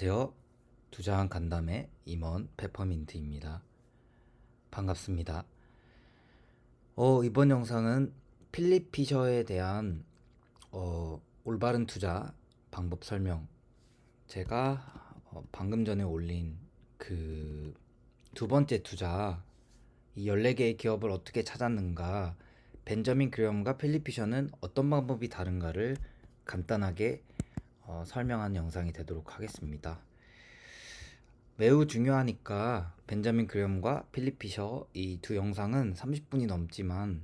안녕하세요. 두장 간담회 임원 페퍼민트입니다. 반갑습니다. 이번 영상은 필립 피셔에 대한 올바른 투자 방법 설명. 제가 방금 전에 올린 그 두 번째 투자, 이 14개의 기업을 어떻게 찾았는가, 벤저민 그레엄과 필립 피셔는 어떤 방법이 다른가를 간단하게 설명한 영상이 되도록 하겠습니다. 매우 중요하니까 벤자민 그레엄과 필립 피셔 이 두 영상은 30분이 넘지만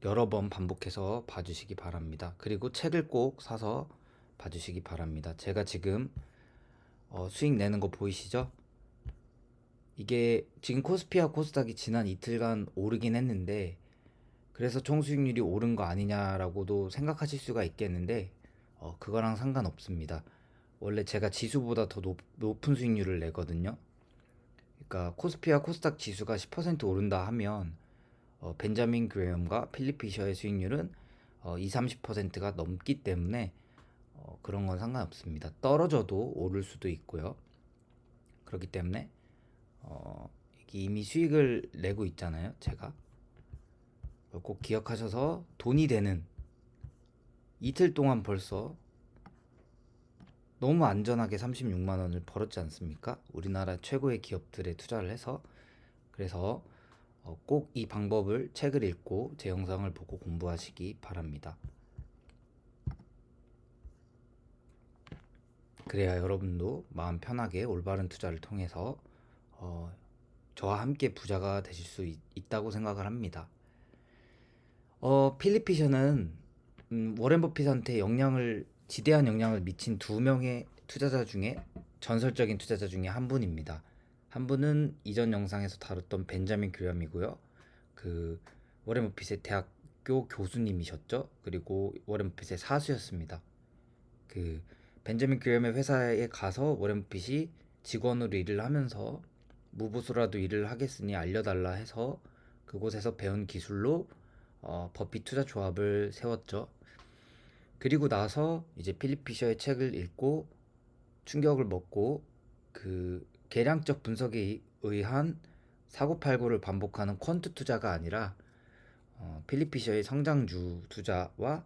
여러 번 반복해서 봐주시기 바랍니다. 그리고 책을 꼭 사서 봐주시기 바랍니다. 제가 지금 수익 내는 거 보이시죠? 이게 지금 코스피와 코스닥이 지난 이틀간 오르긴 했는데, 그래서 총 수익률이 오른 거 아니냐라고도 생각하실 수가 있겠는데 그거랑 상관없습니다. 원래 제가 지수보다 더 높은 수익률을 내거든요. 그러니까 코스피와 코스닥 지수가 10% 오른다 하면 벤자민 그레엄과 필립 피셔의 수익률은 20-30%가 넘기 때문에 그런 건 상관없습니다. 떨어져도 오를 수도 있고요. 그렇기 때문에 이미 수익을 내고 있잖아요. 제가 꼭 기억하셔서 돈이 되는 이틀 동안 벌써 너무 안전하게 36만 원을 벌었지 않습니까? 우리나라 최고의 기업들에 투자를 해서. 그래서 꼭 이 방법을 책을 읽고 제 영상을 보고 공부하시기 바랍니다. 그래야 여러분도 마음 편하게 올바른 투자를 통해서 저와 함께 부자가 되실 수 있다고 생각을 합니다. 필립 피셔는 워렌 버핏한테 지대한 영향을 미친 두 명의 투자자 중에 전설적인 투자자 중에 한 분입니다. 한 분은 이전 영상에서 다뤘던 벤자민 그레엄이고요. 그 워렌 버핏의 대학교 교수님이셨죠. 그리고 워렌 버핏의 사수였습니다. 그 벤자민 그레엄의 회사에 가서 워렌 버핏이 직원으로 일을 하면서 무보수라도 일을 하겠으니 알려달라 해서 그곳에서 배운 기술로 버핏 투자 조합을 세웠죠. 그리고 나서 이제 필립 피셔의 책을 읽고 충격을 먹고 그 계량적 분석에 의한 사고팔고를 반복하는 퀀트 투자가 아니라 필립 피셔의 성장주 투자와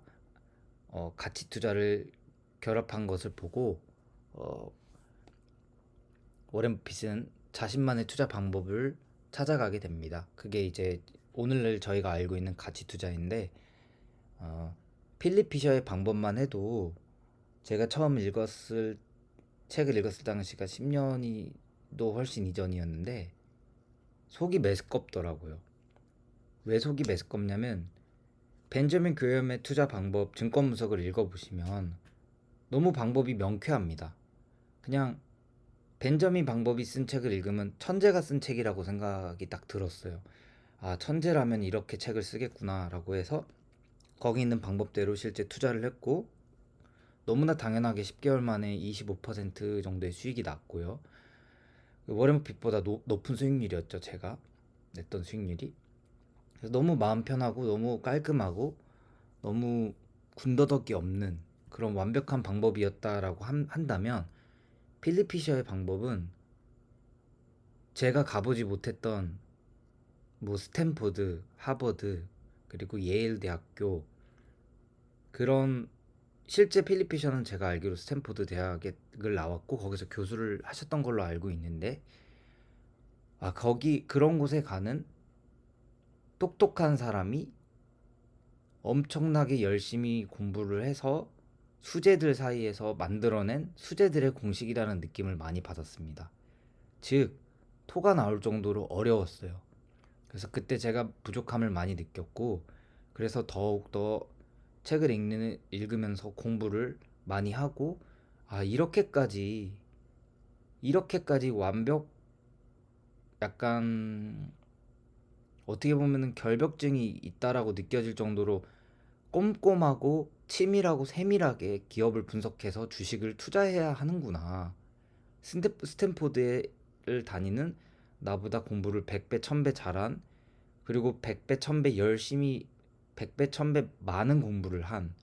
가치 투자를 결합한 것을 보고 어, 워렌 버핏은 자신만의 투자 방법을 찾아가게 됩니다. 그게 이제 오늘 저희가 알고 있는 가치 투자인데 필립 피셔의 방법만 해도 제가 처음 책을 읽었을 당시가 10년이 또 훨씬 이전이었는데 속이 메스껍더라고요. 왜 속이 메스껍냐면 벤저민 그레엄의 투자 방법 증권 분석을 읽어보시면 너무 방법이 명쾌합니다. 그냥 벤저민 방법이 쓴 책을 읽으면 천재가 쓴 책이라고 생각이 딱 들었어요. 아, 천재라면 이렇게 책을 쓰겠구나 라고 해서 거기 있는 방법대로 실제 투자를 했고, 너무나 당연하게 10개월 만에 25% 정도의 수익이 났고요. 워렌 버핏보다 높은 수익률이었죠. 제가 냈던 수익률이. 그래서 너무 마음 편하고 너무 깔끔하고 너무 군더더기 없는 그런 완벽한 방법이었다라고 한다면, 필립 피셔의 방법은 제가 가보지 못했던 뭐 스탠포드, 하버드, 그리고 예일 대학교, 그런, 실제 필립 피셔는 제가 알기로 스탠포드 대학을 나왔고 거기서 교수를 하셨던 걸로 알고 있는데, 거기 그런 곳에 가는 똑똑한 사람이 엄청나게 열심히 공부를 해서 수재들 사이에서 만들어낸 수재들의 공식이라는 느낌을 많이 받았습니다. 즉, 토가 나올 정도로 어려웠어요. 그래서 그때 제가 부족함을 많이 느꼈고, 그래서 더욱더 책을 읽으면서 공부를 많이 하고, 이렇게까지 완벽, 약간 어떻게 보면은 결벽증이 있다라고 느껴질 정도로 꼼꼼하고 치밀하고 세밀하게 기업을 분석해서 주식을 투자해야 하는구나. 스탠포드를 다니는 나보다 공부를 100배, 1000배 잘한, 그리고 100배, 1000배 열심히, 100배, 1000배 많은 공부를 한,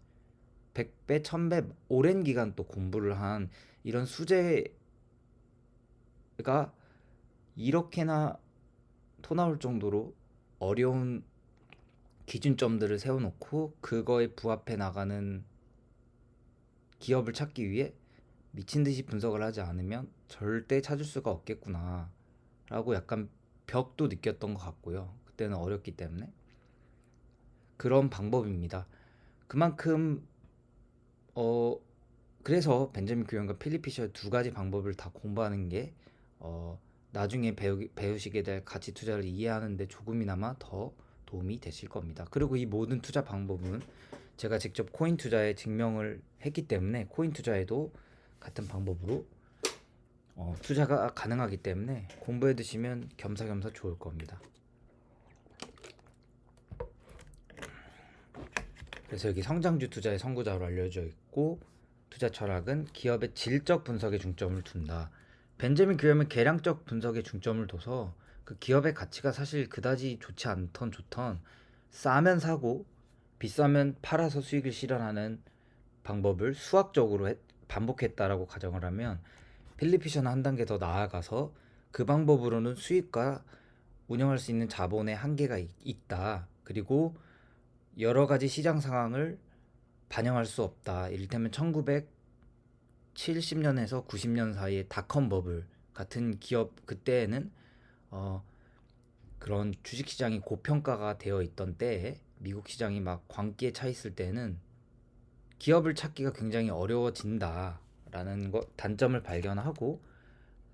100배, 1000배 오랜 기간 또 공부를 한 이런 수재가 이렇게나 토 나올 정도로 어려운 기준점들을 세워놓고 그거에 부합해 나가는 기업을 찾기 위해 미친 듯이 분석을 하지 않으면 절대 찾을 수가 없겠구나 라고 약간 벽도 느꼈던 것 같고요. 그때는 어렸기 때문에 그런 방법입니다. 그만큼 그래서 벤저민 그레엄과 필립 피셔의 두 가지 방법을 다 공부하는 게 나중에 배우시게 될 가치 투자를 이해하는 데 조금이나마 더 도움이 되실 겁니다. 그리고 이 모든 투자 방법은 제가 직접 코인 투자에 증명을 했기 때문에 코인 투자에도 같은 방법으로 투자가 가능하기 때문에 공부해 두시면 겸사겸사 좋을 겁니다. 그래서 여기 성장주 투자의 선구자로 알려져 있고 투자 철학은 기업의 질적 분석에 중점을 둔다. 벤저민 그레엄은 계량적 분석에 중점을 둬서 그 기업의 가치가 사실 그다지 좋지 않던 좋던 싸면 사고 비싸면 팔아서 수익을 실현하는 방법을 수학적으로 반복했다라고 가정을 하면 필립 피셔는 한 단계 더 나아가서 그 방법으로는 수익과 운영할 수 있는 자본의 한계가 있다. 그리고 여러 가지 시장 상황을 반영할 수 없다. 이를테면 1970년에서 90년 사이에 닷컴 버블 같은 기업 그때에는 그런 주식 시장이 고평가가 되어 있던 때에 미국 시장이 막 광기에 차 있을 때는 기업을 찾기가 굉장히 어려워진다라는 단점을 발견하고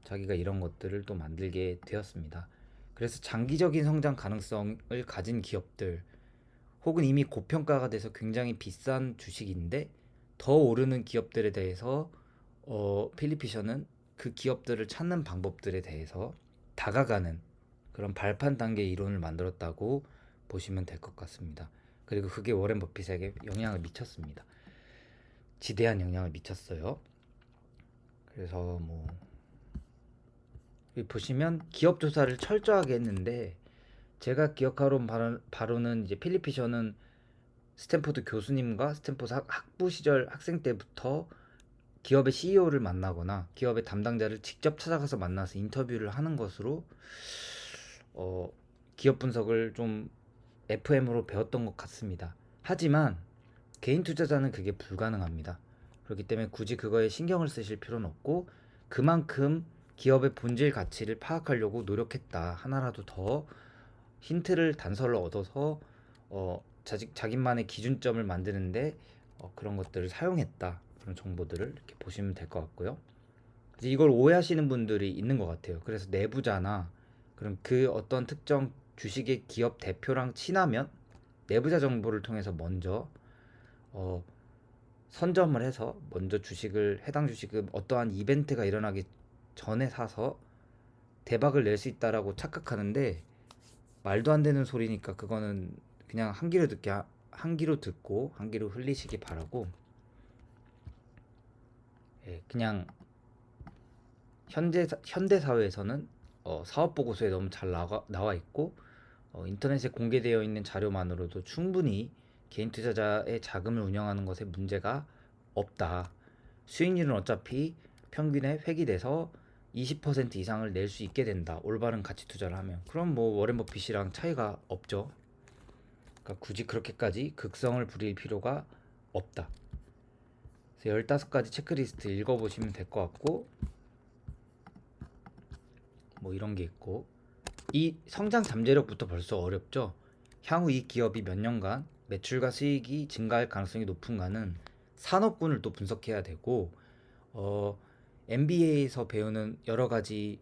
자기가 이런 것들을 또 만들게 되었습니다. 그래서 장기적인 성장 가능성을 가진 기업들 혹은 이미 고평가가 돼서 굉장히 비싼 주식인데 더 오르는 기업들에 대해서 필립 피셔는 그 기업들을 찾는 방법들에 대해서 다가가는 그런 발판 단계 이론을 만들었다고 보시면 될 것 같습니다. 그리고 그게 워렌 버핏에게 영향을 미쳤습니다. 지대한 영향을 미쳤어요. 그래서 뭐 보시면 기업 조사를 철저하게 했는데 제가 기억하론 바로는 이제 필립 피셔는 스탠포드 교수님과 스탠포드 학부 시절 학생 때부터 기업의 CEO를 만나거나 기업의 담당자를 직접 찾아가서 만나서 인터뷰를 하는 것으로 기업 분석을 좀 FM으로 배웠던 것 같습니다. 하지만 개인 투자자는 그게 불가능합니다. 그렇기 때문에 굳이 그거에 신경을 쓰실 필요는 없고 그만큼 기업의 본질 가치를 파악하려고 노력했다. 하나라도 더 힌트를 단서를 얻어서 자기만의 기준점을 만드는데 그런 것들을 사용했다. 그런 정보들을 이렇게 보시면 될 것 같고요. 이걸 오해하시는 분들이 있는 것 같아요. 그래서 내부자나 그럼 그 어떤 특정 주식의 기업 대표랑 친하면 내부자 정보를 통해서 먼저 선점을 해서 먼저 해당 주식을 어떠한 이벤트가 일어나기 전에 사서 대박을 낼 수 있다라고 착각하는데 말도 안 되는 소리니까 그거는 그냥 한 귀로 듣고 한 귀로 흘리시기 바라고. 그냥 현대 사회에서는 사업 보고서에 너무 잘 나와 있고 인터넷에 공개되어 있는 자료만으로도 충분히 개인 투자자의 자금을 운영하는 것에 문제가 없다. 수익률은 어차피 평균에 획일돼서 20% 이상을 낼 수 있게 된다. 올바른 가치 투자를 하면. 그럼 뭐 워렌 버핏이랑 차이가 없죠. 그러니까 굳이 그렇게까지 극성을 부릴 필요가 없다. 그래서 15가지 체크리스트 읽어보시면 될 것 같고 뭐 이런 게 있고 이 성장 잠재력부터 벌써 어렵죠. 향후 이 기업이 몇 년간 매출과 수익이 증가할 가능성이 높은가는 산업군을 또 분석해야 되고 MBA에서 배우는 여러 가지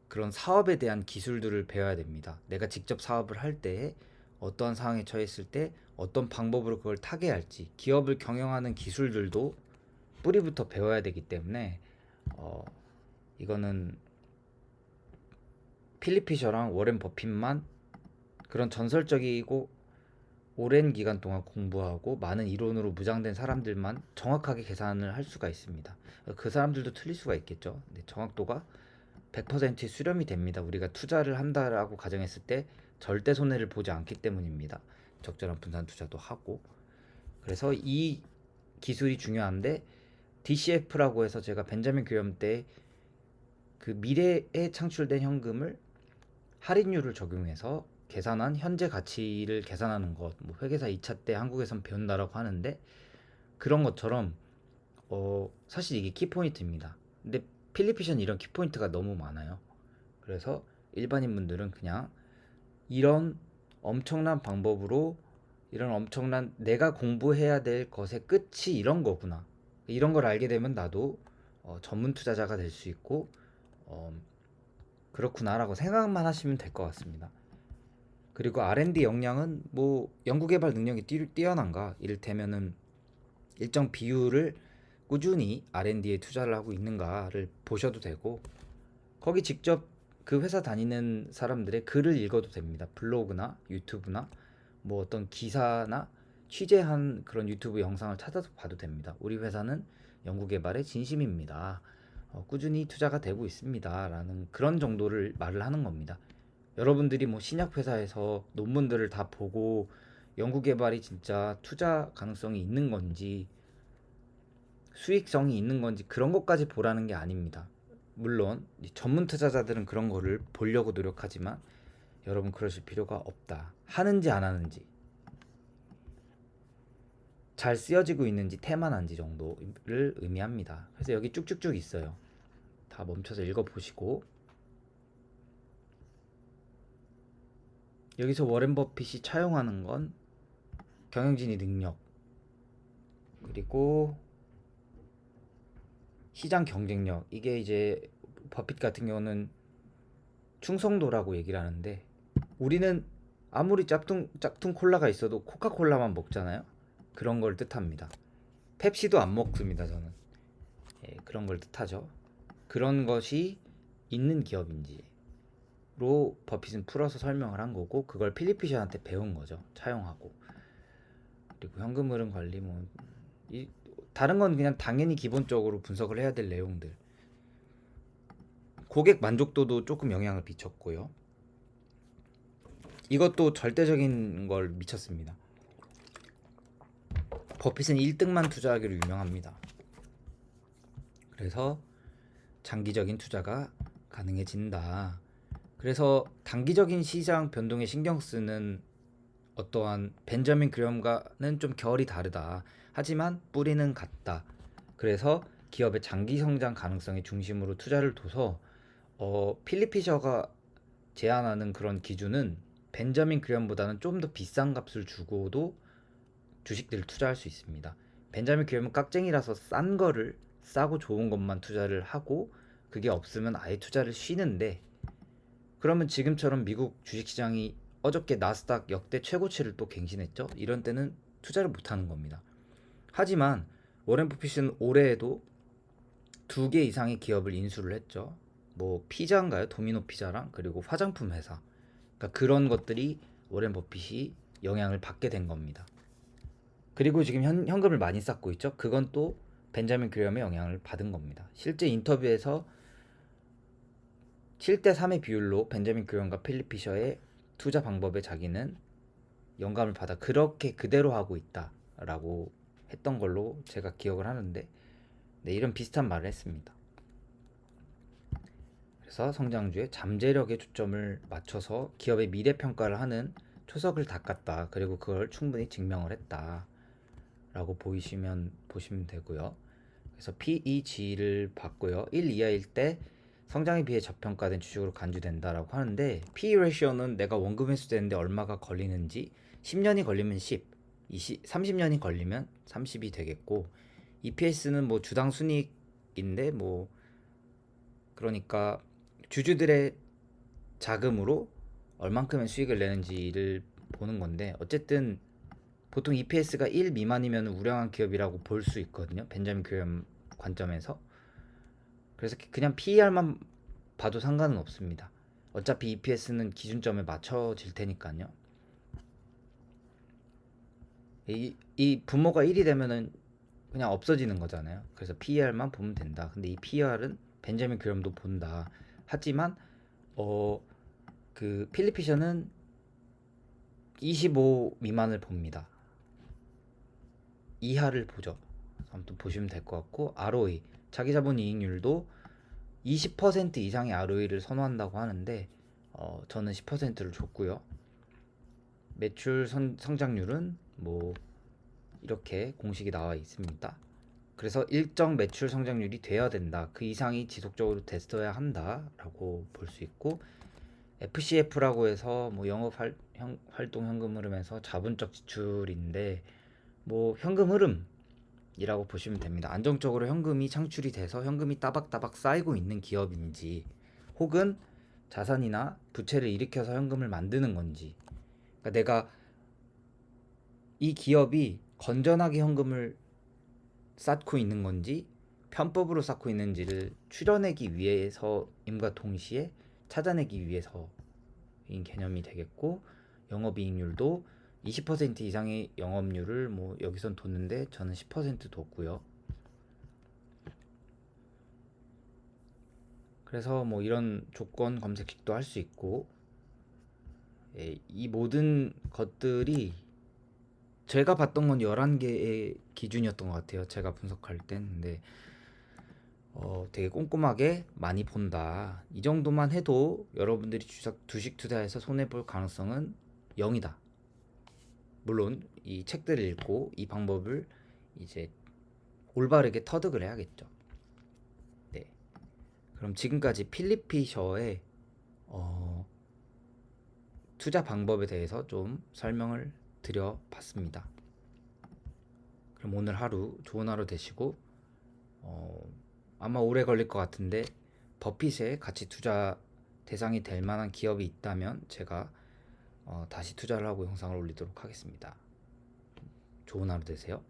그런 사업에 대한 기술들을 배워야 됩니다. 내가 직접 사업을 할 때 어떠한 상황에 처했을 때 어떤 방법으로 그걸 타개할지 기업을 경영하는 기술들도 뿌리부터 배워야 되기 때문에 이거는 필립 피셔랑 워렌 버핏만 그런 전설적이고 오랜 기간 동안 공부하고 많은 이론으로 무장된 사람들만 정확하게 계산을 할 수가 있습니다. 그 사람들도 틀릴 수가 있겠죠. 근데 정확도가 100% 수렴이 됩니다. 우리가 투자를 한다라고 가정했을 때 절대 손해를 보지 않기 때문입니다. 적절한 분산 투자도 하고. 그래서 이 기술이 중요한데 DCF라고 해서 제가 벤자민 그레엄 때 그 미래에 창출된 현금을 할인율을 적용해서 계산한 현재 가치를 계산하는 것, 뭐 회계사 2차 때 한국에선 배운다라고 하는데, 그런 것처럼 사실 이게 키포인트입니다. 근데 필리피션 이런 키포인트가 너무 많아요. 그래서 일반인 분들은 그냥 이런 엄청난 방법으로, 이런 엄청난 내가 공부해야 될 것의 끝이 이런 거구나, 이런 걸 알게 되면 나도 전문 투자자가 될 수 있고 어, 그렇구나라고 생각만 하시면 될 것 같습니다. 그리고 R&D 역량은 뭐 연구개발 능력이 뛰어난가, 이를테면은 일정 비율을 꾸준히 R&D에 투자를 하고 있는가를 보셔도 되고, 거기 직접 그 회사 다니는 사람들의 글을 읽어도 됩니다. 블로그나 유튜브나 뭐 어떤 기사나 취재한 그런 유튜브 영상을 찾아서 봐도 됩니다. 우리 회사는 연구개발에 진심입니다. 꾸준히 투자가 되고 있습니다. 라는 그런 정도를 말을 하는 겁니다. 여러분들이 뭐 신약회사에서 논문들을 다 보고 연구개발이 진짜 투자 가능성이 있는 건지 수익성이 있는 건지 그런 것까지 보라는 게 아닙니다. 물론 전문 투자자들은 그런 거를 보려고 노력하지만 여러분 그러실 필요가 없다. 하는지 안 하는지, 잘 쓰여지고 있는지 태만한지 정도를 의미합니다. 그래서 여기 쭉쭉쭉 있어요. 다 멈춰서 읽어보시고, 여기서 워렌 버핏이 차용하는 건 경영진의 능력, 그리고 시장 경쟁력. 이게 이제 버핏 같은 경우는 충성도라고 얘기를 하는데, 우리는 아무리 짝퉁 콜라가 있어도 코카콜라만 먹잖아요. 그런 걸 뜻합니다. 펩시도 안 먹습니다, 저는. 예, 그런 걸 뜻하죠. 그런 것이 있는 기업인지로 버핏은 풀어서 설명을 한 거고, 그걸 필립 피셔한테 배운 거죠. 차용하고. 그리고 현금 흐름 관리, 뭐 다른 건 그냥 당연히 기본적으로 분석을 해야 될 내용들. 고객 만족도도 조금 영향을 미쳤고요. 이것도 절대적인 걸 미쳤습니다. 버핏은 1등만 투자하기로 유명합니다. 그래서 장기적인 투자가 가능해진다. 그래서 단기적인 시장 변동에 신경 쓰는 어떠한 벤자민 그레엄과는 좀 결이 다르다. 하지만 뿌리는 같다. 그래서 기업의 장기 성장 가능성의 중심으로 투자를 둬서 필립 피셔가 제안하는 그런 기준은 벤자민 그레엄보다는 좀 더 비싼 값을 주고도 주식들을 투자할 수 있습니다. 벤자민 그레엄은 깍쟁이라서 싼 거를, 싸고 좋은 것만 투자를 하고 그게 없으면 아예 투자를 쉬는데, 그러면 지금처럼 미국 주식시장이 어저께 나스닥 역대 최고치를 또 갱신했죠. 이런 때는 투자를 못하는 겁니다. 하지만 워렌 버핏은 올해에도 2개 이상의 기업을 인수를 했죠. 뭐 피자인가요? 도미노 피자랑, 그리고 화장품 회사. 그러니까 그런 것들이 워렌 버핏이 영향을 받게 된 겁니다. 그리고 지금 현금을 많이 쌓고 있죠. 그건 또 벤자민 그레엄의 영향을 받은 겁니다. 실제 인터뷰에서 7대3의 비율로 벤자민 그레엄과 필립 피셔의 투자 방법에 자기는 영감을 받아 그렇게 그대로 하고 있다라고 했던 걸로 제가 기억을 하는데, 네, 이런 비슷한 말을 했습니다. 그래서 성장주의 잠재력에 초점을 맞춰서 기업의 미래 평가를 하는 초석을 닦았다. 그리고 그걸 충분히 증명을 했다. 라고 보시면 되고요. 그래서 PEG를 봤고요. 1 이하일 때 성장에 비해 저평가된 주식으로 간주된다라고 하는데, PE 레이셔는 내가 원금 회수되는데 얼마가 걸리는지, 10년이 걸리면 10, 30년이 걸리면 30이 되겠고, EPS는 뭐 주당 순이익인데 뭐 그러니까 주주들의 자금으로 얼만큼의 수익을 내는지를 보는 건데, 어쨌든 보통 EPS가 1 미만이면 우량한 기업이라고 볼 수 있거든요. 벤자민 그레엄 관점에서. 그래서 그냥 PER만 봐도 상관은 없습니다. 어차피 EPS는 기준점에 맞춰질 테니까요. 이 분모가 1이 되면은 그냥 없어지는 거잖아요. 그래서 PER만 보면 된다. 근데 이 PER은 벤자민 그레엄도 본다. 하지만 그 필립 피셔는 25 미만을 봅니다. 이하를 보죠. 아무튼 보시면 될 것 같고, ROE 자기 자본 이익률도 20% 이상의 ROE를 선호한다고 하는데 저는 10%를 줬고요. 매출 성장률은 뭐 이렇게 공식이 나와 있습니다. 그래서 일정 매출 성장률이 돼야 된다. 그 이상이 지속적으로 됐어야 한다라고 볼 수 있고, FCF라고 해서 뭐 활동 현금 흐름에서 자본적 지출인데 뭐 현금 흐름이라고 보시면 됩니다. 안정적으로 현금이 창출이 돼서 현금이 따박따박 쌓이고 있는 기업인지, 혹은 자산이나 부채를 일으켜서 현금을 만드는 건지, 그러니까 내가 이 기업이 건전하게 현금을 쌓고 있는 건지 편법으로 쌓고 있는지를 추려내기 위해서임과 동시에 찾아내기 위해서인 개념이 되겠고, 영업이익률도 20% 이상의 영업률을 뭐 여기선 뒀는데 저는 10% 뒀고요. 그래서 뭐 이런 조건 검색식도 할 수 있고, 이 모든 것들이 제가 봤던 건 11개의 기준이었던 것 같아요. 제가 분석할 땐. 근데 되게 꼼꼼하게 많이 본다. 이 정도만 해도 여러분들이 주식 투자해서 손해볼 가능성은 0이다. 물론 이 책들을 읽고 이 방법을 이제 올바르게 터득을 해야겠죠. 네. 그럼 지금까지 필립 피셔의 투자 방법에 대해서 좀 설명을 드려봤습니다. 그럼 오늘 하루 좋은 하루 되시고, 아마 오래 걸릴 것 같은데 버핏의 가치 투자 대상이 될 만한 기업이 있다면 제가 다시 투자를 하고 영상을 올리도록 하겠습니다. 좋은 하루 되세요.